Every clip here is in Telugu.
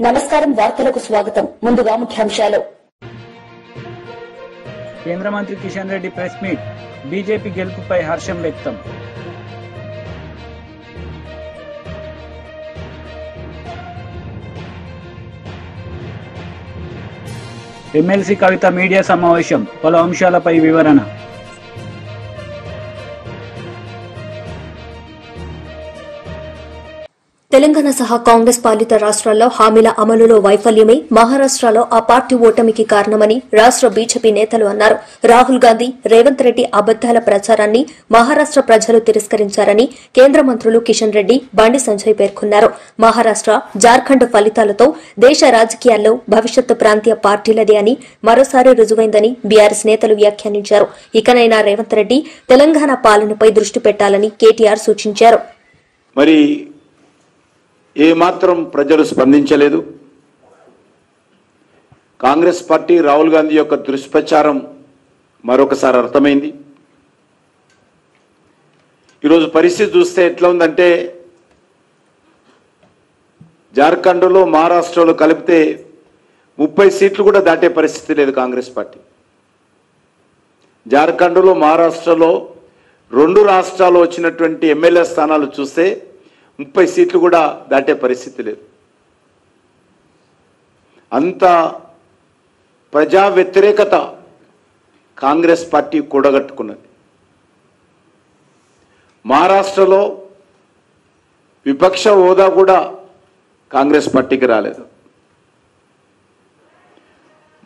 నమస్కారం వార్తలకు స్వాగతం ముందుగా ముఖ్యాంశాలు కేంద్ర మంత్రి Kishan Reddy press meet BJP గెలుపుపై హర్షం వ్యక్తం ఎమ్మెల్సీ కవిత మీడియా సమావేశం పలు అంశాలపై వివరణ తెలంగాణ సహా కాంగ్రెస్ పాలిత రాష్ట్రాల్లో హామీల అమలులో వైఫల్యమే మహారాష్టలో ఆ పార్టీ ఓటమికి కారణమని రాష్ట్ర బీజేపీ నేతలు అన్నారు. రాహుల్ గాంధీ, రేవంత్ రెడ్డి అబద్దాల ప్రచారాన్ని మహారాష్ట్ర ప్రజలు తిరస్కరించారని కేంద్ర మంత్రులు కిషన్ రెడ్డి, బండి సంజయ్ పేర్కొన్నారు. మహారాష్ట్ర, జార్ఖండ్ ఫలితాలతో దేశ రాజకీయాల్లో భవిష్యత్తు ప్రాంతీయ పార్టీలదే అని మరోసారి రుజువైందని బీఆర్ఎస్ నేతలు వ్యాఖ్యానించారు. ఇకనైనా రేవంత్ రెడ్డి తెలంగాణ పాలనపై దృష్టి పెట్టాలని కేటీఆర్ సూచించారు. ఏమాత్రం ప్రజలు స్పందించలేదు. కాంగ్రెస్ పార్టీ రాహుల్ గాంధీ యొక్క దుష్ప్రచారం మరొకసారి అర్థమైంది. ఈరోజు పరిస్థితి చూస్తే ఎట్లా ఉందంటే, జార్ఖండ్లో మహారాష్ట్రలో కలిపితే 30 సీట్లు కూడా దాటే పరిస్థితి లేదు కాంగ్రెస్ పార్టీ. జార్ఖండ్లో మహారాష్ట్రలో 2 రాష్ట్రాలు వచ్చినటువంటి ఎమ్మెల్యే స్థానాలు చూస్తే 30 సీట్లు కూడా దాటే పరిస్థితి లేదు. అంత ప్రజా వ్యతిరేకత కాంగ్రెస్ పార్టీ కూడగట్టుకున్నది. మహారాష్ట్రలో విపక్ష హోదా కూడా కాంగ్రెస్ పార్టీకి రాలేదు.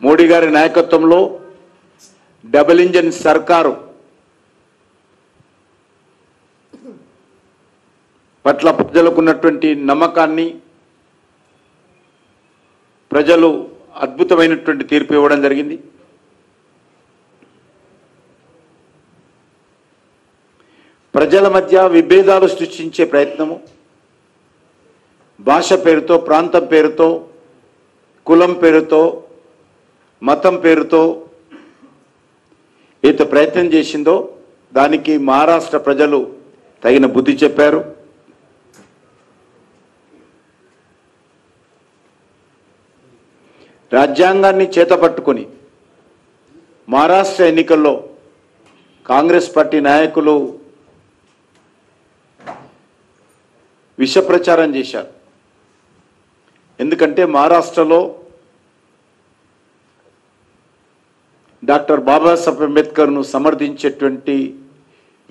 మోడీ గారి నాయకత్వంలో డబుల్ ఇంజిన్ సర్కారు పట్ల ప్రజలకు ఉన్నటువంటి నమ్మకాన్ని ప్రజలు అద్భుతమైనటువంటి తీర్పు ఇవ్వడం జరిగింది. ప్రజల మధ్య విభేదాలు సృష్టించే ప్రయత్నము, భాష పేరుతో, ప్రాంతం పేరుతో, కులం పేరుతో, మతం పేరుతో ఏదో ప్రయత్నం చేసిందో దానికి మహారాష్ట్ర ప్రజలు తగిన బుద్ధి చెప్పారు. రాజ్యాంగాన్ని చేతపట్టుకొని మహారాష్ట్ర ఎన్నికల్లో కాంగ్రెస్ పార్టీ నాయకులు విష ప్రచారం చేశారు. ఎందుకంటే మహారాష్ట్రలో డాక్టర్ బాబాసాహెబ్ అంబేద్కర్ను సమర్థించేటువంటి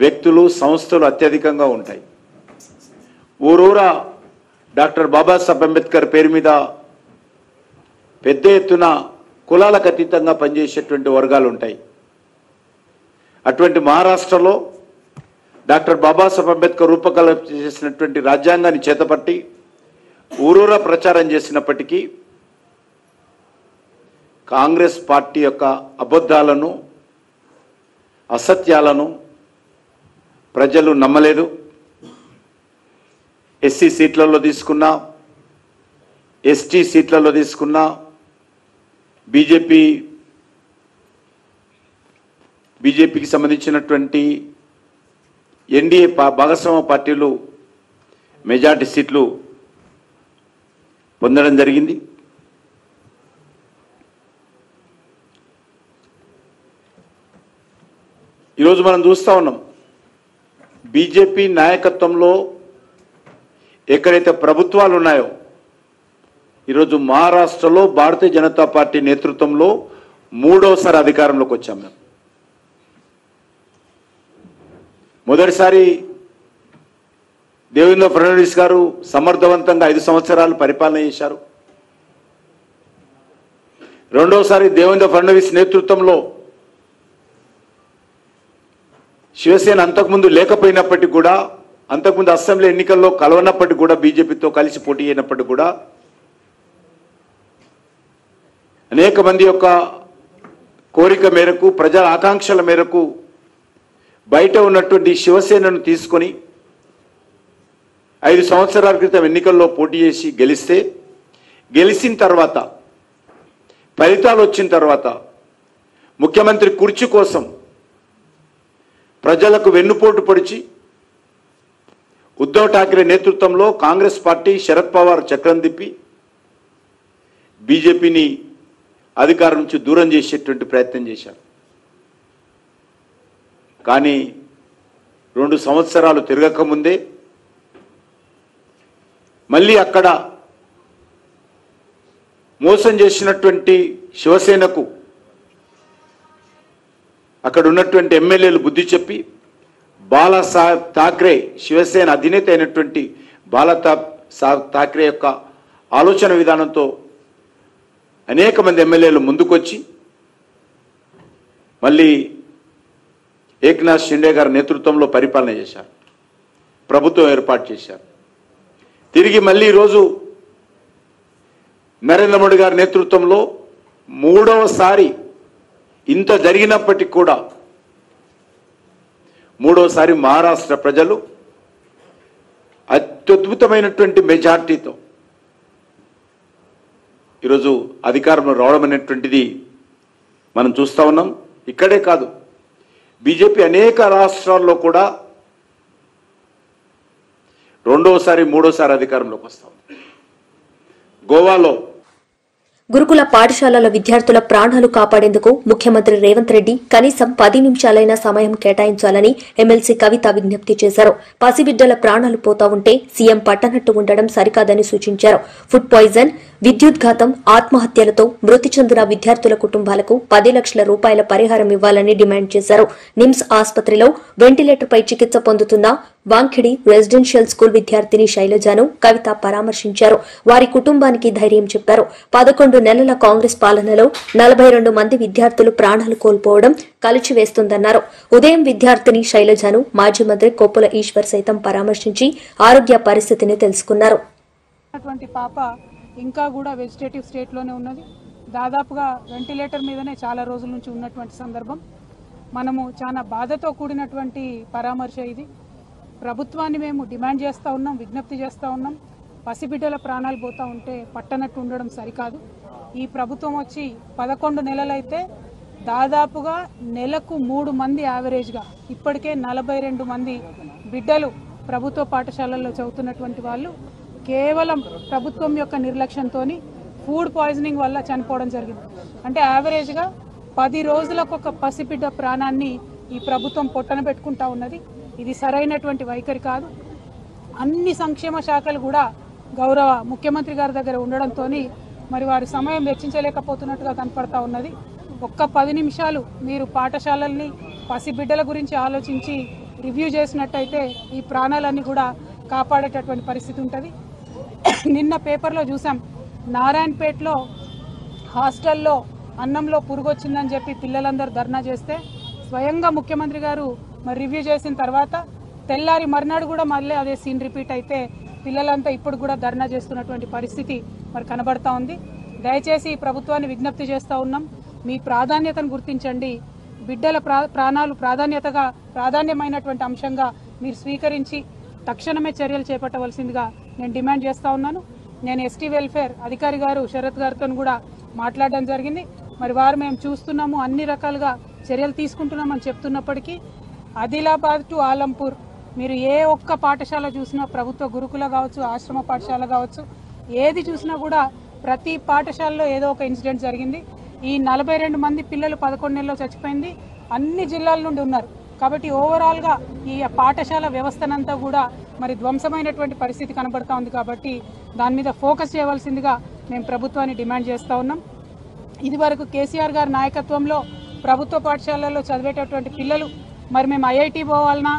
వ్యక్తులు, సంస్థలు అత్యధికంగా ఉంటాయి. ఊరూరా డాక్టర్ బాబాసాహెబ్ అంబేద్కర్ పేరు మీద పెద్ద ఎత్తున కులాలకు అతీతంగా పనిచేసేటువంటి వర్గాలు ఉంటాయి. అటువంటి మహారాష్ట్రలో డాక్టర్ బాబాసాహెబ్ అంబేద్కర్ రూపకల్పన చేసినటువంటి రాజ్యాంగాన్ని చేతపట్టి ఊరూరా ప్రచారం చేసినప్పటికీ కాంగ్రెస్ పార్టీ యొక్క అబద్ధాలను, అసత్యాలను ప్రజలు నమ్మలేదు. ఎస్సీ సీట్లలో తీసుకున్నా, ఎస్టీ సీట్లలో తీసుకున్నా, బీజేపీకి సంబంధించినటువంటి ఎన్డీఏ భాగస్వామ్య పార్టీలు మెజార్టీ సీట్లు పొందడం జరిగింది. ఈరోజు మనం చూస్తూ ఉన్నాం, బీజేపీ నాయకత్వంలో ఎక్కడైతే ప్రభుత్వాలు ఉన్నాయో, ఈరోజు మహారాష్ట్రలో భారతీయ జనతా పార్టీ నేతృత్వంలో 3వసారి అధికారంలోకి వచ్చాం. మేము మొదటిసారి దేవేంద్ర ఫడ్నవీస్ గారు సమర్థవంతంగా 5 సంవత్సరాలు పరిపాలన చేశారు. రెండోసారి దేవేంద్ర ఫడ్నవీస్ నేతృత్వంలో శివసేన అంతకుముందు లేకపోయినప్పటికీ కూడా, అంతకుముందు అసెంబ్లీ ఎన్నికల్లో కలవనప్పటికీ కూడా, బీజేపీతో కలిసి పోటీ అయినప్పటికీ కూడా అనేక మంది యొక్క కోరిక మేరకు, ప్రజల ఆకాంక్షల మేరకు బయట ఉన్నటువంటి శివసేనను తీసుకొని 5 సంవత్సరాల క్రితం ఎన్నికల్లో పోటీ చేసి గెలిచిన తర్వాత, ఫలితాలు వచ్చిన తర్వాత ముఖ్యమంత్రి కుర్చీ కోసం ప్రజలకు వెన్నుపోటు పొడిచి ఉద్ధవ్ ఠాక్రే నేతృత్వంలో కాంగ్రెస్ పార్టీ, శరద్ పవార్ చక్రం తిప్పి బీజేపీని అధికారం నుంచి దూరం చేసేటువంటి ప్రయత్నం చేశారు. కానీ 2 సంవత్సరాలు తిరగకముందే మళ్ళీ అక్కడ మోసం చేసినటువంటి శివసేనకు అక్కడ ఉన్నటువంటి ఎమ్మెల్యేలు బుద్ధి చెప్పి బాలాసాహెబ్ ఠాక్రే, శివసేన అధినేత అయినటువంటి బాలాసాహెబ్ ఠాక్రే యొక్క ఆలోచన విధానంతో అనేక మంది ఎమ్మెల్యేలు ముందుకొచ్చి మళ్ళీ ఏక్నాథ్ షిండే గారి నేతృత్వంలో పరిపాలన చేశారు, ప్రభుత్వం ఏర్పాటు చేశారు. తిరిగి మళ్ళీ ఈరోజు నరేంద్ర మోడీ గారి నేతృత్వంలో 3వసారి ఇంత జరిగినప్పటికీ కూడా 3వసారి మహారాష్ట్ర ప్రజలు అత్యద్భుతమైనటువంటి మెజార్టీతో ఈరోజు అధికారంలో రావడం అనేటువంటిది మనం చూస్తూ ఉన్నాం. ఇక్కడే కాదు, బీజేపీ అనేక రాష్ట్రాల్లో కూడా 2వసారి 3వసారి అధికారంలోకి వస్తాం. గోవాలో గురుకుల పాఠశాలల విద్యార్థుల ప్రాణాలు కాపాడేందుకు ముఖ్యమంత్రి రేవంత్ రెడ్డి కనీసం 10 నిమిషాలైనా సమయం కేటాయించాలని ఎమ్మెల్సీ కవిత విజ్ఞప్తి చేశారు. పసిబిడ్డల ప్రాణాలు పోతా ఉంటే సీఎం పట్టనట్టు ఉండడం సరికాదని సూచించారు. ఫుడ్ పాయిజన్, విద్యుద్ఘాతం, ఆత్మహత్యలతో మృతి చెందిన విద్యార్థుల కుటుంబాలకు 10 లక్షల రూపాయల పరిహారం ఇవ్వాలని డిమాండ్ చేశారు. నిమ్స్ ఆసుపత్రిలో వెంటిలేటర్పై చికిత్స పొందుతున్న వాంఖిడి రెసిడెన్షియల్ స్కూల్ విద్యార్థిని శైలజను కవిత పరామర్శించారు. వారి కుటుంబానికి ధైర్యం చెప్పారు. 11 నెలల కాంగ్రెస్ పాలనలో 42 మంది విద్యార్థులు ప్రాణాలు కోల్పోవడం కలిచివేస్తుందన్నారు. ఉదయం విద్యార్థిని శైలజను మాజీ మంత్రి కొప్పుల ఈశ్వర్ సైతం పరామర్శించి ఆరోగ్య పరిస్థితిని తెలుసుకున్నారు. పాప ఇంకా కూడా వెజిటేటివ్ స్టేట్లోనే ఉన్నది. దాదాపుగా వెంటిలేటర్ మీదనే చాలా రోజుల నుంచి ఉన్నటువంటి సందర్భం. మనము చాలా బాధతో కూడినటువంటి పరామర్శ ఇది. ప్రభుత్వాన్ని మేము డిమాండ్ చేస్తూ ఉన్నాం, విజ్ఞప్తి చేస్తూ ఉన్నాం. పసిబిడ్డల ప్రాణాలు పోతూ ఉంటే పట్టనట్టు ఉండడం సరికాదు. ఈ ప్రభుత్వం వచ్చి 11 నెలలైతే దాదాపుగా నెలకు 3 మంది యావరేజ్గా ఇప్పటికే 42 మంది బిడ్డలు ప్రభుత్వ పాఠశాలల్లో చదువుతున్నటువంటి వాళ్ళు కేవలం ప్రభుత్వం యొక్క నిర్లక్ష్యంతో ఫుడ్ పాయిజనింగ్ వల్ల చనిపోవడం జరిగింది. అంటే యావరేజ్గా 10 రోజులకు ఒక పసిబిడ్డ ప్రాణాన్ని ఈ ప్రభుత్వం పొట్టన పెట్టుకుంటా ఉన్నది. ఇది సరైనటువంటి వైఖరి కాదు. అన్ని సంక్షేమ శాఖలు కూడా గౌరవ ముఖ్యమంత్రి గారి దగ్గర ఉండడంతో మరి వారి సమయం వెచ్చించలేకపోతున్నట్టుగా కనపడతా ఉన్నది. ఒక్క 10 నిమిషాలు మీరు పాఠశాలల్ని పసిబిడ్డల గురించి ఆలోచించి రివ్యూ చేసినట్టయితే ఈ ప్రాణాలన్నీ కూడా కాపాడేటటువంటి పరిస్థితి ఉంటుంది. నిన్న పేపర్లో చూసాం, నారాయణపేటలో హాస్టల్లో అన్నంలో పురుగు వచ్చిందని చెప్పి పిల్లలందరూ ధర్నా చేస్తే స్వయంగా ముఖ్యమంత్రి గారు మరి రివ్యూ చేసిన తర్వాత తెల్లారి మర్నాడు కూడా మళ్ళీ అదే సీన్ రిపీట్ అయితే పిల్లలంతా ఇప్పుడు కూడా ధర్నా చేస్తున్నటువంటి పరిస్థితి మరి కనబడతా ఉంది. దయచేసి ప్రభుత్వాన్ని విజ్ఞప్తి చేస్తూ ఉన్నాం, మీ ప్రాధాన్యతను గుర్తించండి. బిడ్డల ప్రాణాలు ప్రాధాన్యమైనటువంటి అంశంగా మీరు స్వీకరించి తక్షణమే చర్యలు చేపట్టవలసిందిగా నేను డిమాండ్ చేస్తూ ఉన్నాను. నేను ఎస్టీ వెల్ఫేర్ అధికారి గారు శరత్ గారితో కూడా మాట్లాడడం జరిగింది. మరి వారు మేము చూస్తున్నాము, అన్ని రకాలుగా చర్యలు తీసుకుంటున్నామని చెప్తున్నప్పటికీ ఆదిలాబాద్ టు ఆలంపూర్ మీరు ఏ ఒక్క పాఠశాల చూసినా, ప్రభుత్వ గురుకుల కావచ్చు, ఆశ్రమ పాఠశాల కావచ్చు, ఏది చూసినా కూడా ప్రతి పాఠశాలలో ఏదో ఒక ఇన్సిడెంట్ జరిగింది. ఈ 42 మంది పిల్లలు 11 నెలల్లో చచ్చిపోయింది అన్ని జిల్లాల నుండి ఉన్నారు. కాబట్టి ఓవరాల్గా ఈ పాఠశాల వ్యవస్థనంతా కూడా మరి ధ్వంసమైనటువంటి పరిస్థితి కనబడతా ఉంది. కాబట్టి దాని మీద ఫోకస్ చేయవలసిందిగా మేము ప్రభుత్వాన్ని డిమాండ్ చేస్తూ ఉన్నాం. ఇదివరకు కేసీఆర్ గారి నాయకత్వంలో ప్రభుత్వ పాఠశాలల్లో చదివేటటువంటి పిల్లలు మరి మేము ఐఐటి పోవాలన్నా,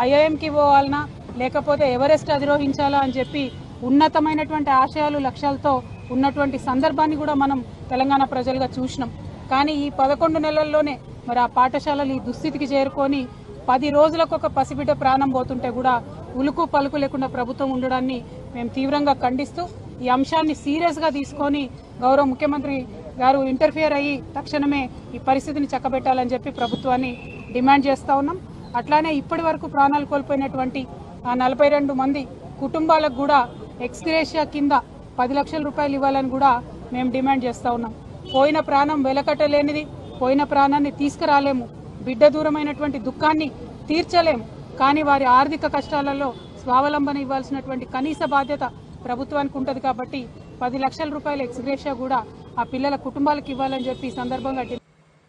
ఐఐఎంకి పోవాలన్నా, లేకపోతే ఎవరెస్ట్ అధిరోహించాలా అని చెప్పి ఉన్నతమైనటువంటి ఆశయాలు లక్ష్యాలతో ఉన్నటువంటి సందర్భాన్ని కూడా మనం తెలంగాణ ప్రజలుగా చూసినాం. కానీ ఈ 11 నెలల్లోనే మరి ఆ పాఠశాలలు ఈ దుస్థితికి చేరుకొని 10 రోజులకు ఒక పసిబిడ్డ ప్రాణం పోతుంటే కూడా ఉలుకు పలుకు లేకుండా ప్రభుత్వం ఉండడాన్ని మేము తీవ్రంగా ఖండిస్తూ ఈ అంశాన్ని సీరియస్గా తీసుకొని గౌరవ ముఖ్యమంత్రి గారు ఇంటర్ఫియర్ అయ్యి తక్షణమే ఈ పరిస్థితిని చక్కబెట్టాలని చెప్పి ప్రభుత్వాన్ని డిమాండ్ చేస్తూ ఉన్నాం. అట్లానే ఇప్పటి వరకు ప్రాణాలు కోల్పోయినటువంటి ఆ 42 మంది కుటుంబాలకు కూడా ఎక్స్గ్రేషియా కింద 10 లక్షల రూపాయలు ఇవ్వాలని కూడా మేము డిమాండ్ చేస్తూ ఉన్నాం. పోయిన ప్రాణం వెలకట్టలేనిది, పోయిన ప్రాణాన్ని తీసుకురాలేము, బిడ్డ దూరమైనటువంటి దుఃఖాన్ని తీర్చలేము. కానీ వారి ఆర్థిక కష్టాలలో స్వావలంబన ఇవ్వాల్సినటువంటి కనీస బాధ్యత ప్రభుత్వానికి ఉంటుంది. కాబట్టి 10 లక్షల రూపాయల ఎక్స్గ్రేషియా కూడా ఆ పిల్లల కుటుంబాలకు ఇవ్వాలని చెప్పి ఈ సందర్భంగా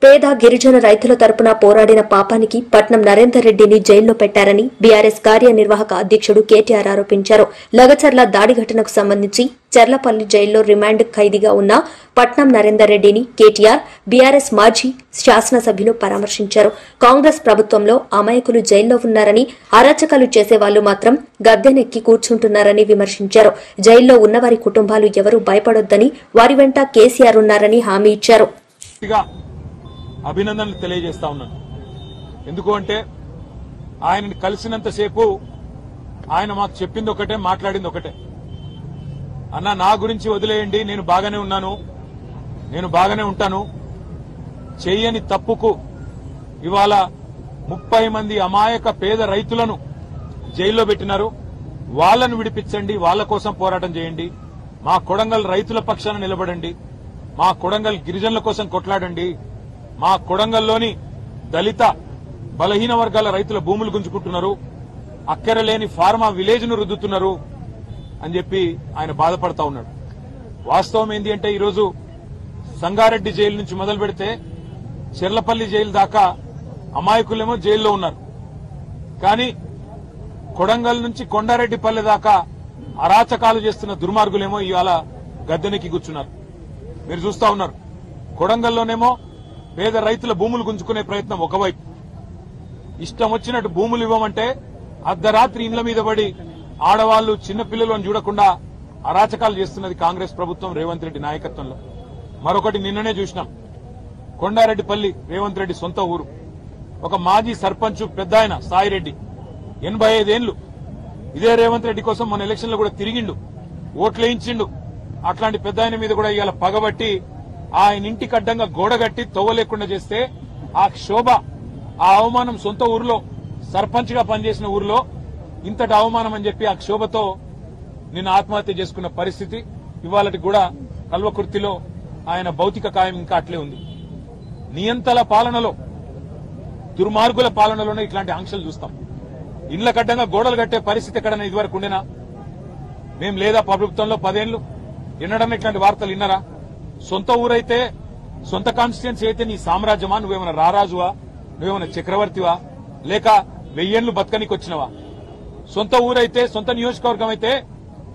పేద గిరిజన రైతుల తరపున పోరాడిన పాపానికి పట్నం నరేందర్ రెడ్డిని జైల్లో పెట్టారని బీఆర్ఎస్ కార్యనిర్వాహక అధ్యక్షుడు కేటీఆర్ ఆరోపించారు. లగచర్ల దాడి ఘటనకు సంబంధించి చెర్లపల్లి జైల్లో రిమాండ్ ఖైదీగా ఉన్న పట్నం నరేందర్ రెడ్డిని కేటీఆర్ బీఆర్ఎస్ మాజీ శాసనసభ్యులు పరామర్శించారు. కాంగ్రెస్ ప్రభుత్వంలో అమాయకులు జైల్లో ఉన్నారని, అరాచకాలు చేసేవాళ్లు మాత్రం గద్దెనెక్కి కూర్చుంటున్నారని విమర్శించారు. జైల్లో ఉన్నవారి కుటుంబాలు ఎవరూ భయపడొద్దని, వారి వెంట కేసీఆర్ ఉన్నారని హామీ ఇచ్చారు. అభినందనలు తెలియజేస్తా ఉన్నాను. ఎందుకు అంటే ఆయనని కలిసినంతసేపు ఆయన మాకు చెప్పింది ఒకటే, మాట్లాడింది ఒకటే. అన్న, నా గురించి వదిలేయండి, నేను బాగానే ఉన్నాను, నేను బాగానే ఉంటాను. చెయ్యని తప్పుకు ఇవాళ 30 మంది అమాయక పేద రైతులను జైల్లో పెట్టినారు. వాళ్లను విడిపించండి, వాళ్ల కోసం పోరాటం చేయండి. మా కొడంగల్ రైతుల పక్షాన నిలబడండి, మా కొడంగల్ గిరిజనుల కోసం కొట్లాడండి. మా కొడంగల్లోని దళిత బలహీన వర్గాల రైతుల భూములు గుంజుకుంటున్నారు, అక్కరలేని ఫార్మా విలేజ్ ను రుద్దుతున్నారు అని చెప్పి ఆయన బాధపడతా ఉన్నాడు. వాస్తవం ఏంటి అంటే ఈరోజు సంగారెడ్డి జైలు నుంచి మొదలు పెడితే చెర్లపల్లి జైలు దాకా అమాయకులేమో జైల్లో ఉన్నారు. కానీ కొడంగల్ నుంచి కొండారెడ్డిపల్లె దాకా అరాచకాలు చేస్తున్న దుర్మార్గులేమో ఇవాళ గద్దెనెక్కి కూర్చున్నారు. మీరు చూస్తా ఉన్నారు. కొడంగల్లోనేమో పేద రైతుల భూములు గుంజుకునే ప్రయత్నం ఒకవైపు, ఇష్టం వచ్చినట్టు భూములు ఇవ్వమంటే అర్ధరాత్రి ఇండ్ల మీద పడి ఆడవాళ్లు చిన్నపిల్లలను చూడకుండా అరాచకాలు చేస్తున్నది కాంగ్రెస్ ప్రభుత్వం రేవంత్ రెడ్డి నాయకత్వంలో. మరొకటి నిన్ననే చూసినాం. కొండారెడ్డిపల్లి రేవంత్ రెడ్డి సొంత ఊరు. ఒక మాజీ సర్పంచ్ పెద్ద ఆయన సాయిరెడ్డి, 85 ఏళ్లు, ఇదే రేవంత్ రెడ్డి కోసం మన ఎలక్షన్ లో కూడా తిరిగిండు, ఓట్లేయించిండు. అట్లాంటి పెద్ద ఆయన మీద కూడా ఇవాళ పగబట్టి ఆయన ఇంటికి అడ్డంగా గోడగట్టి తవ్వలేకుండా చేస్తే ఆ క్షోభ, ఆ అవమానం సొంత ఊరిలో సర్పంచ్ గా పనిచేసిన ఊరిలో ఇంతటి అవమానం అని చెప్పి ఆ క్షోభతో నిన్న ఆత్మహత్య చేసుకున్న పరిస్థితి. ఇవాళకి కూడా కల్వకుర్తిలో ఆయన భౌతిక కాయం ఇంకా అట్లే ఉంది. నియంతల పాలనలో, దుర్మార్గుల పాలనలోనే ఇట్లాంటి ఆంక్షలు చూస్తాం. ఇండ్ల కడ్డంగా గోడలు కట్టే పరిస్థితి ఎక్కడన్నా ఇదివరకు ఉండేనా? మేం లేదా ప్రభుత్వంలో 10 ఏళ్లు ఎన్నడన్నా ఇట్లాంటి వార్తలు విన్నారా? సొంత ఊరైతే, సొంత కాన్స్టిట్యున్సీ అయితే నీ సామ్రాజ్యమా? నువ్వేమైనా రారాజువా? నువ్వేమైనా చక్రవర్తివా? లేక 1000 ఏళ్లు బతకనికి వచ్చినవా? సొంత ఊరైతే, సొంత నియోజకవర్గం అయితే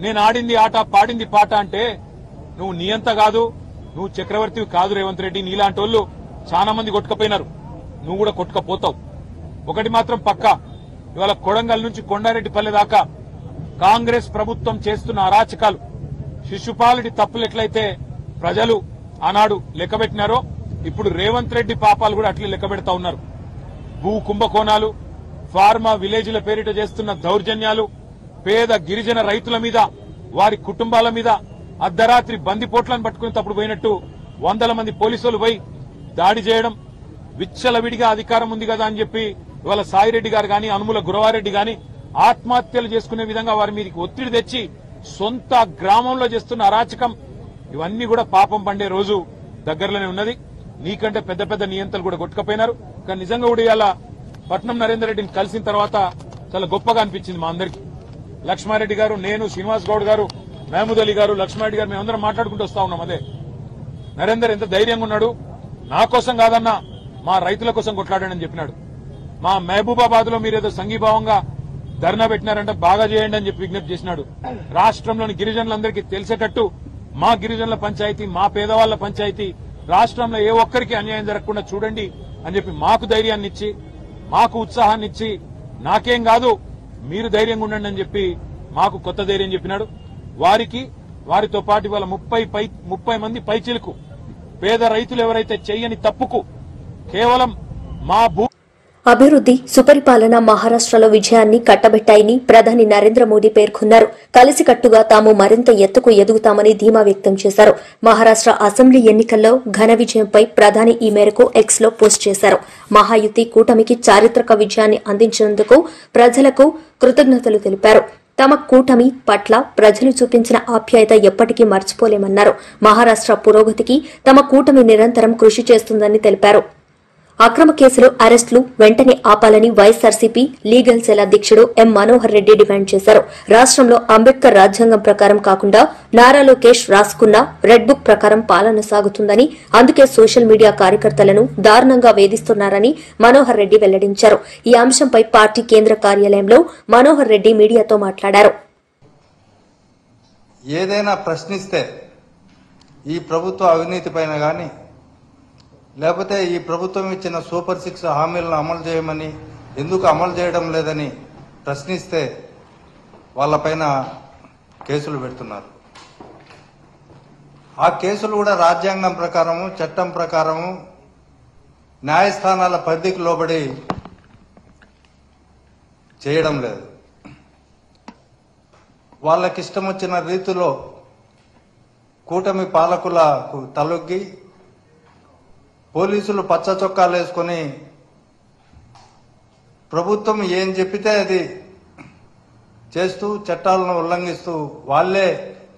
నేను ఆడింది ఆట, పాడింది పాట అంటే నువ్వు నియంత కాదు, నువ్వు చక్రవర్తివి కాదు రేవంత్ రెడ్డి. నీలాంటి వాళ్ళు చాలా మంది కొట్టుకపోయినారు, నువ్వు కూడా కొట్టుకపోతావు. ఒకటి మాత్రం పక్కా, ఇవాళ కొడంగల్ నుంచి కొండారెడ్డిపల్లె దాకా కాంగ్రెస్ ప్రభుత్వం చేస్తున్న అరాచకాలు, శిశుపాలుడి తప్పులు ఎట్లయితే ప్రజలు ఆనాడు లెక్కబెట్టినారో ఇప్పుడు రేవంత్ రెడ్డి పాపాలు కూడా అట్లే లెక్కబెడతా ఉన్నారు. భూ కుంభకోణాలు, ఫార్మా విలేజ్ల పేరిట చేస్తున్న దౌర్జన్యాలు, పేద గిరిజన రైతుల మీద, వారి కుటుంబాల మీద అర్ధరాత్రి బందిపోట్లను పట్టుకునేటప్పుడు పోయినట్టు 100 మంది పోలీసులు పోయి దాడి చేయడం, విచ్చలవిడిగా అధికారం ఉంది కదా అని చెప్పి ఇవాళ సాయిరెడ్డి గారు గాని, అనుముల గురవారెడ్డి గాని ఆత్మహత్యలు చేసుకునే విధంగా వారి మీదకి ఒత్తిడి తెచ్చి సొంత గ్రామంలో చేస్తున్న అరాచకం, ఇవన్నీ కూడా పాపం పండే రోజు దగ్గరలోనే ఉన్నది. నీకంటే పెద్ద పెద్ద నియంతలు కూడా కొట్టుకపోయినారు. కానీ నిజంగా కూడా ఇవాళ పట్నం నరేందర్ రెడ్డిని కలిసిన తర్వాత చాలా గొప్పగా అనిపించింది మా అందరికీ. లక్ష్మారెడ్డి గారు, నేను, శ్రీనివాస్ గౌడ్ గారు, మహమూద్ అలీ గారు, లక్ష్మారెడ్డి గారు మేమందరం మాట్లాడుకుంటూ వస్తా ఉన్నాం. అదే నరేందర్ ఎంత ధైర్యంగా ఉన్నాడు, నా కోసం కాదన్నా మా రైతుల కోసం కొట్లాడాడని చెప్పినాడు. మా మహబూబాబాద్ లో మీరేదో సంఘీభావంగా ధర్నా పెట్టినారంటే బాగా చేయండి అని చెప్పి విజ్ఞప్తి చేసినాడు. రాష్ట్రంలోని గిరిజనులందరికీ తెలిసేటట్టు మా గిరిజనుల పంచాయతీ, మా పేదవాళ్ల పంచాయతీ, రాష్ట్రంలో ఏ ఒక్కరికి అన్యాయం జరగకుండా చూడండి అని చెప్పి మాకు ధైర్యాన్ని ఇచ్చి, మాకు ఉత్సాహాన్ని ఇచ్చి, నాకేం కాదు మీరు ధైర్యంగా ఉండండి అని చెప్పి మాకు కొత్త ధైర్యం చెప్పినాడు. వారితో పాటు ఇవాళ 30 మంది పైచిలకు పేద రైతులు ఎవరైతే చెయ్యని తప్పుకు కేవలం మా అభివృద్ది, సుపరిపాలన మహారాష్ట్రలో విజయాన్ని కట్టబెట్టాయని ప్రధాని నరేంద్ర మోదీ పేర్కొన్నారు. కలిసికట్టుగా తాము మరింత ఎత్తుకు ఎదుగుతామని ధీమా వ్యక్తం చేశారు. మహారాష్ట్ర అసెంబ్లీ ఎన్నికల్లో ఘన విజయంపై ప్రధాని ఈ మేరకు ఎక్స్ లో పోస్ట్ చేశారు. మహాయుతి కూటమికి చారిత్రక విజయాన్ని అందించినందుకు ప్రజలకు కృతజ్ఞతలు తెలిపారు. తమ కూటమి పట్ల ప్రజలు చూపించిన ఆప్యాయత ఎప్పటికీ మర్చిపోలేమన్నారు. మహారాష్ట్ర పురోగతికి తమ కూటమి నిరంతరం కృషి చేస్తుందని తెలిపారు. అక్రమ కేసులు, అరెస్టులు వెంటనే ఆపాలని వైఎస్సార్సీపీ లీగల్ సెల్ అధ్యక్షుడు ఎం మనోహర్ రెడ్డి డిమాండ్ చేశారు. రాష్ట్రంలో అంబేద్కర్ రాజ్యాంగం ప్రకారం కాకుండా నారా లోకేష్ రాసుకున్న రెడ్ బుక్ ప్రకారం పాలన సాగుతుందని, అందుకే సోషల్ మీడియా కార్యకర్తలను దారుణంగా వేధిస్తున్నారని మనోహర్ రెడ్డి వెల్లడించారు. ఈ అంశంపై పార్టీ కేంద్ర కార్యాలయంలో మనోహర్ రెడ్డి మీడియాతో మాట్లాడారు. ఏదైనా ప్రశ్నిస్తే ఈ ప్రభుత్వ అవినీతి పైన గాని లేకపోతే ఈ ప్రభుత్వం ఇచ్చిన సూపర్ 6 హామీలను అమలు చేయమని, ఎందుకు అమలు చేయడం లేదని ప్రశ్నిస్తే వాళ్ళపైన కేసులు పెడుతున్నారు. ఆ కేసులు కూడా రాజ్యాంగం ప్రకారము, చట్టం ప్రకారము, న్యాయస్థానాల పరిధికి లోబడి చేయడం లేదు. వాళ్ళకిష్టం వచ్చిన రీతిలో కూటమి పాలకులకు తలొగ్గి పోలీసులు పచ్చ చొక్కాలు వేసుకొని ప్రభుత్వం ఏం చెప్పితే అది చేస్తూ చట్టాలను ఉల్లంఘిస్తూ వాళ్లే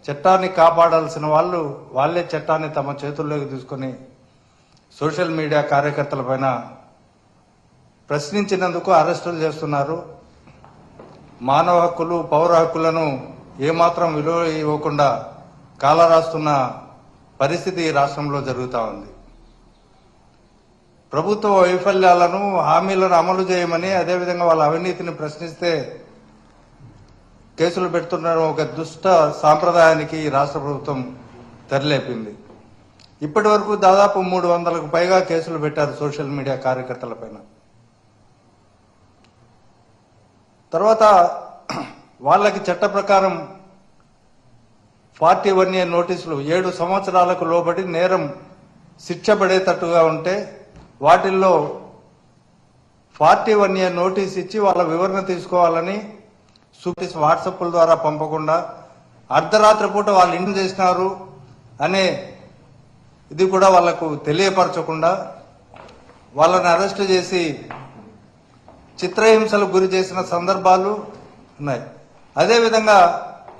చట్టాన్ని కాపాడాల్సిన వాళ్ళు వాళ్లే చట్టాన్ని తమ చేతుల్లోకి తీసుకొని సోషల్ మీడియా కార్యకర్తలపైన ప్రశ్నించినందుకు అరెస్టులు చేస్తున్నారు. మానవ హక్కులు, పౌర హక్కులను ఏమాత్రం విలువ ఇవ్వకుండా కాలరాస్తున్న పరిస్థితి ఈ రాష్ట్రంలో జరుగుతూ ఉంది. ప్రభుత్వ వైఫల్యాలను, హామీలను అమలు చేయమని, అదేవిధంగా వాళ్ళ అవినీతిని ప్రశ్నిస్తే కేసులు పెడుతున్న ఒక దుష్ట సాంప్రదాయానికి ఈ రాష్ట్ర ప్రభుత్వం తెరలేపింది. ఇప్పటి వరకు దాదాపు 300కు పైగా కేసులు పెట్టారు సోషల్ మీడియా కార్యకర్తలపైన. తర్వాత వాళ్ళకి చట్ట ప్రకారం 41A నోటీసులు 7 సంవత్సరాలకు లోబడి నేరం శిక్ష పడేటట్టుగా ఉంటే వాటిల్లో 41A నోటీస్ ఇచ్చి వాళ్ళ వివరణ తీసుకోవాలని వాట్సాప్ల ద్వారా పంపకుండా అర్ధరాత్రి పూట వాళ్ళు ఇంటి చేసినారు అనే ఇది కూడా వాళ్లకు తెలియపరచకుండా వాళ్ళని అరెస్టు చేసి చిత్రహింసలకు గురి చేసిన సందర్భాలు ఉన్నాయి. అదేవిధంగా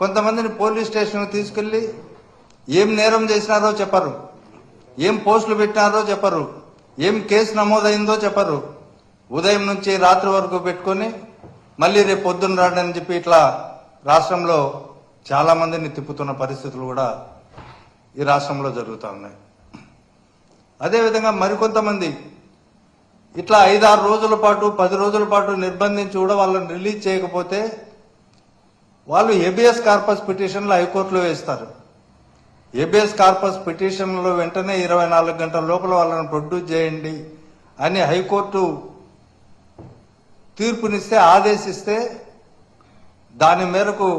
కొంతమందిని పోలీస్ స్టేషన్కి తీసుకెళ్లి ఏం నేరం చేసినారో చెప్పరు, ఏం పోస్టులు పెట్టినారో చెప్పరు, ఏం కేసు నమోదైందో చెప్పరు. ఉదయం నుంచి రాత్రి వరకు పెట్టుకొని మళ్ళీ రేపు పొద్దున్న రాడని చెప్పి ఇట్లా రాష్ట్రంలో చాలా మందిని తిప్పుతున్న పరిస్థితులు కూడా ఈ రాష్ట్రంలో జరుగుతూ ఉన్నాయి. అదేవిధంగా మరికొంతమంది ఇట్లా 5-6 రోజుల పాటు 10 రోజుల పాటు నిర్బంధించి కూడా వాళ్ళని రిలీజ్ చేయకపోతే వాళ్ళు హెబియస్ కార్పస్ పిటిషన్లు హైకోర్టులో వేస్తారు. హెబియస్ కార్పస్ పిటిషన్లో వెంటనే 24 గంటల లోపల వాళ్ళని ప్రొడ్యూస్ చేయండి అని హైకోర్టు తీర్పునిస్తే, ఆదేశిస్తే దాని మేరకు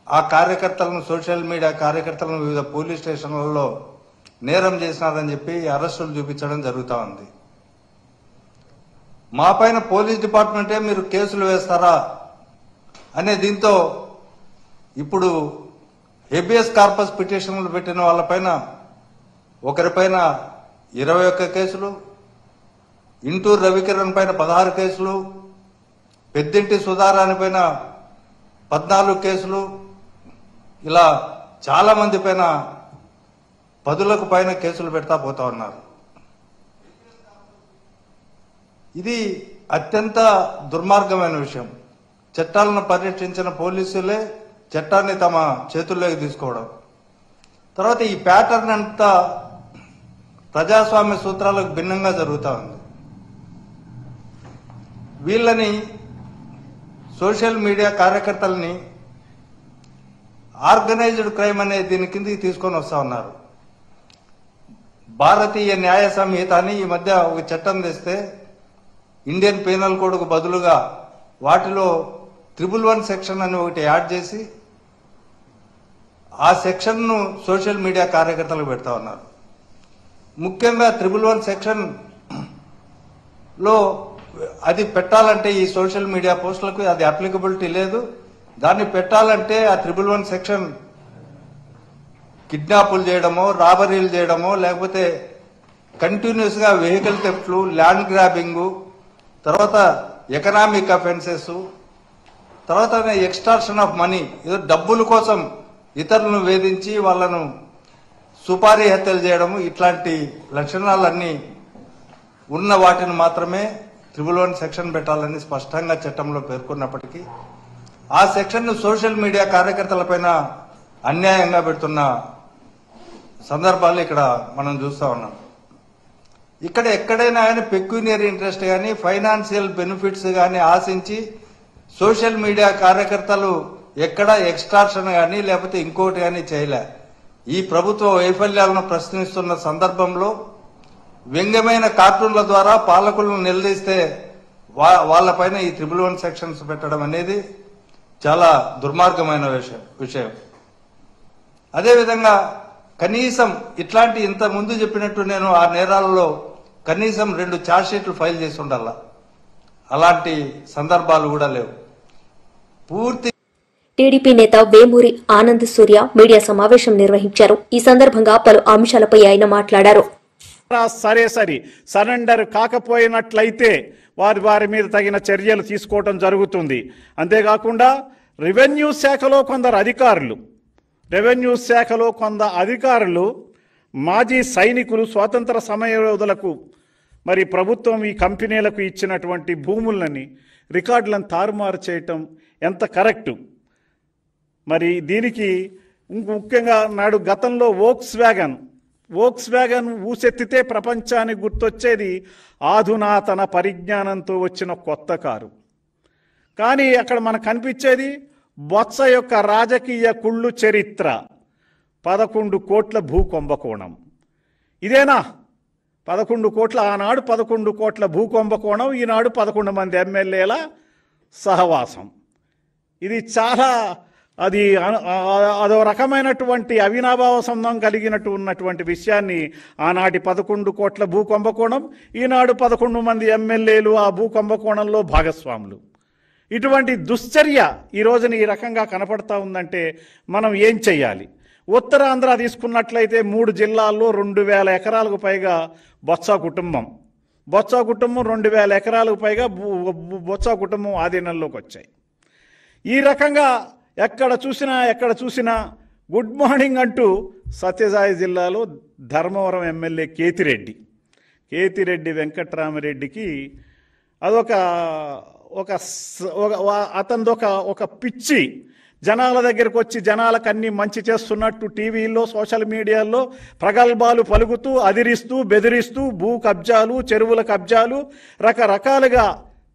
ఆ కార్యకర్తలను, సోషల్ మీడియా కార్యకర్తలను వివిధ పోలీస్ స్టేషన్లలో నేరం చేసినారని చెప్పి అరెస్టులు చూపించడం జరుగుతూ ఉంది. మా పైన పోలీస్ డిపార్ట్మెంటే మీరు కేసులు వేస్తారా అనే దీంతో ఇప్పుడు హెబియస్ కార్పస్ పిటిషన్లు పెట్టిన వాళ్ళపైన ఒకరిపైన 21 కేసులు, ఇంటూరు రవికిరణ్ పైన 16 కేసులు, పెద్దింటి సుధారాణి పైన 14 కేసులు, ఇలా చాలా మంది పైన 10లకు పైన కేసులు పెడతా పోతా ఉన్నారు. ఇది అత్యంత దుర్మార్గమైన విషయం. చట్టాలను పరిరక్షించిన పోలీసులే చట్టాన్ని తమ చేతుల్లోకి తీసుకోవడం. తర్వాత ఈ ప్యాటర్న్ అంతా ప్రజాస్వామ్య సూత్రాలకు భిన్నంగా జరుగుతూ ఉంది. వీళ్ళని సోషల్ మీడియా కార్యకర్తల్ని ఆర్గనైజ్డ్ క్రైమ్ అనే దీని కిందకి తీసుకొని వస్తా ఉన్నారు. భారతీయ న్యాయ సంహిత అని ఈ మధ్య ఒక చట్టం తెస్తే ఇండియన్ పీనల్ కోడ్కు బదులుగా వాటిలో 111 సెక్షన్ అని ఒకటి యాడ్ చేసి ఆ సెక్షన్ను సోషల్ మీడియా కార్యకర్తలకు పెడతా ఉన్నారు. ముఖ్యంగా 111 సెక్షన్ లో అది పెట్టాలంటే ఈ సోషల్ మీడియా పోస్టులకు అది అప్లికబిలిటీ లేదు. దాన్ని పెట్టాలంటే ఆ 111 సెక్షన్ కిడ్నాపులు చేయడమో, రాబరీలు చేయడమో, లేకపోతే కంటిన్యూస్ గా వెహికల్ థెఫ్ట్లు, ల్యాండ్ గ్రాబింగ్, తర్వాత ఎకనామిక్ అఫెన్సెస్, తర్వాత ఎక్స్టార్షన్ ఆఫ్ మనీ, ఏదో డబ్బుల కోసం ఇతరులను వేధించి వాళ్ళను సుపారీ హత్యలు చేయడము, ఇట్లాంటి లక్షణాలన్నీ ఉన్న వాటిని మాత్రమే 111 సెక్షన్ పెట్టాలని స్పష్టంగా చట్టంలో పేర్కొన్నప్పటికీ ఆ సెక్షన్ను సోషల్ మీడియా కార్యకర్తలపైన అన్యాయంగా పెడుతున్న సందర్భాలు ఇక్కడ మనం చూస్తా ఉన్నాం. ఇక్కడ ఎక్కడైనా కానీ పెక్యూనియరీ ఇంట్రెస్ట్ కానీ ఫైనాన్షియల్ బెనిఫిట్స్ కానీ ఆశించి సోషల్ మీడియా కార్యకర్తలు ఎక్కడ ఎక్స్ట్రాక్షన్ కానీ లేకపోతే ఇంకోటి కానీ చేయలే. ఈ ప్రభుత్వ వైఫల్యాలను ప్రశ్నిస్తున్న సందర్భంలో వ్యంగ్యమైన కార్టూన్ల ద్వారా పాలకులను నిలదీస్తే వాళ్ళపైన ఈ 111 సెక్షన్స్ పెట్టడం అనేది చాలా దుర్మార్గమైన విషయం. అదేవిధంగా కనీసం ఇట్లాంటి ఇంత ముందు చెప్పినట్టు నేను ఆ నేరాలలో కనీసం 2 ఛార్జ్షీట్లు ఫైల్ చేసి ఉండాల. అలాంటి సందర్భాలు కూడా లేవు. పూర్తి టీడీపీ నేత వేమూరి ఆనంద్ సూర్య మీడియా సమావేశం నిర్వహించారు. ఈ సందర్భంగా పలు అంశాలపై ఆయన మాట్లాడారు. సరే సరెండర్ కాకపోయినట్లయితే వారి మీద తగిన చర్యలు తీసుకోవడం జరుగుతుంది. అంతేకాకుండా రెవెన్యూ శాఖలో కొందరు అధికారులు మాజీ సైనికులు స్వాతంత్ర సమరయోధులకు మరి ప్రభుత్వం ఈ కంపెనీలకు ఇచ్చినటువంటి భూములని రికార్డులను తారుమారు చేయటం ఎంత కరెక్టు? మరి దీనికి ముఖ్యంగా నాడు గతంలో వోక్స్ వ్యాగన్ ఊసెత్తితే ప్రపంచానికి గుర్తొచ్చేది ఆధునాతన పరిజ్ఞానంతో వచ్చిన కొత్త కారు. కానీ అక్కడ మనకు కనిపించేది బొత్స యొక్క రాజకీయ కుళ్ళు చరిత్ర, 11 కోట్ల భూ కుంభకోణం. ఇదేనా 11 కోట్ల? ఆనాడు 11 కోట్ల భూ కుంభకోణం, ఈనాడు 11 మంది ఎమ్మెల్యేల సహవాసం. ఇది చాలా అదో రకమైనటువంటి అవినాభావ సంబంధం కలిగినట్టు ఉన్నటువంటి విషయాన్ని ఆనాటి 11 కోట్ల భూ కుంభకోణం, ఈనాడు 11 మంది ఎమ్మెల్యేలు ఆ భూ కుంభకోణంలో భాగస్వాములు. ఇటువంటి దుశ్చర్య ఈ రోజున ఈ రకంగా కనపడతా ఉందంటే మనం ఏం చెయ్యాలి? ఉత్తరాంధ్ర తీసుకున్నట్లయితే 3 జిల్లాల్లో 2000 ఎకరాలకు పైగా బొత్స కుటుంబం 2000 ఎకరాలకు పైగా బొత్స కుటుంబం ఆధీనంలోకి వచ్చాయి. ఈ రకంగా ఎక్కడ చూసినా గుడ్ మార్నింగ్ అంటూ సత్యసాయి జిల్లాలో ధర్మవరం ఎమ్మెల్యే కేతిరెడ్డి వెంకట్రామరెడ్డికి అదొక ఒక పిచ్చి. జనాల దగ్గరకు వచ్చి జనాలకు అన్ని మంచి చేస్తున్నట్టు టీవీల్లో సోషల్ మీడియాలో ప్రగల్భాలు పలుకుతూ అదిరిస్తూ బెదిరిస్తూ భూ కబ్జాలు, చెరువుల కబ్జాలు, రకరకాలుగా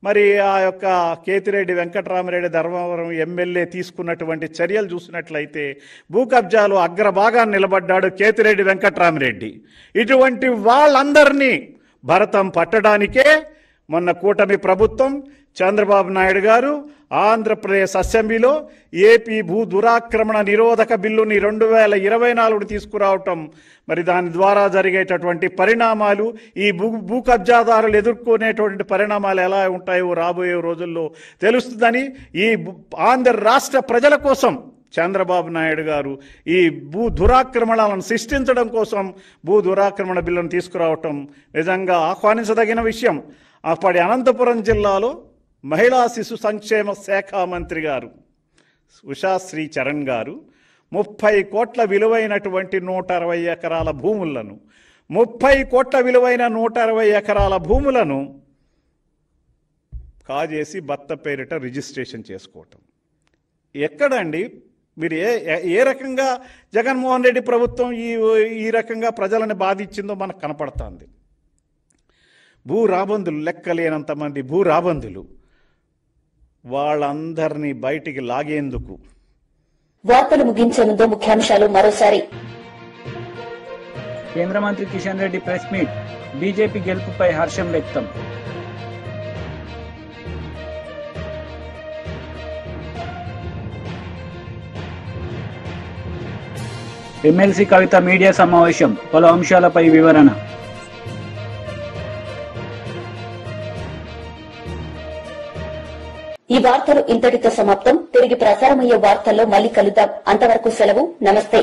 మరి ఆ యొక్క కేతిరెడ్డి వెంకట్రామరెడ్డి ధర్మవరం ఎమ్మెల్యే తీసుకున్నటువంటి చర్యలు చూసినట్లయితే భూ కబ్జాలు అగ్రభాగాన్ని నిలబడ్డాడు కేతిరెడ్డి వెంకట్రామరెడ్డి. ఇటువంటి వాళ్ళందరినీ భరతం పట్టడానికే మొన్న కూటమి ప్రభుత్వం చంద్రబాబు నాయుడు గారు ఆంధ్రప్రదేశ్ అసెంబ్లీలో ఏపీ భూ దురాక్రమణ నిరోధక బిల్లుని 2024 తీసుకురావటం, మరి దాని ద్వారా జరిగేటటువంటి పరిణామాలు, ఈ భూ కబ్జాదారులు ఎదుర్కొనేటువంటి పరిణామాలు ఎలా ఉంటాయో రాబోయే రోజుల్లో తెలుస్తుందని ఈ ఆంధ్ర రాష్ట్ర ప్రజల కోసం చంద్రబాబు నాయుడు గారు ఈ భూ దురాక్రమణలను సృష్టించడం కోసం భూ దురాక్రమణ బిల్లును తీసుకురావటం నిజంగా ఆహ్వానించదగిన విషయం. అప్పటి అనంతపురం జిల్లాలో మహిళా శిశు సంక్షేమ శాఖ మంత్రి గారు ఉషాశ్రీ చరణ్ గారు 30 కోట్ల విలువైనటువంటి 160 ఎకరాల భూములను 30 కోట్ల విలువైన 160 ఎకరాల భూములను కాజేసి భర్త పేరిట రిజిస్ట్రేషన్ చేసుకోవటం ఎక్కడండి? మీరు ఏ రకంగా జగన్మోహన్ రెడ్డి ప్రభుత్వం ఈ రకంగా ప్రజలను బాధించిందో మనకు కనపడుతుంది. భూ రాబందులు, లెక్కలేనంతమంది భూ రాబందులు, వాళ్ళందరినీ బయటికి లాగేందుకు. వార్తలు ముగించే ముందు ముఖ్యాంశాలు మరోసారి. కేంద్ర మంత్రి Kishan Reddy press meet, BJP గెలుపుపై హర్షం వ్యక్తం. ఎమ్మెల్సీ కవిత మీడియా సమావేశం, పలు అంశాలపై వివరణ. ఈ వార్తలు ఇంతటితో సమాప్తం. తిరిగి ప్రసారమయ్యే వార్తల్లో మళ్ళీ కలుద్దాం. అంతవరకు సెలవు. నమస్తే.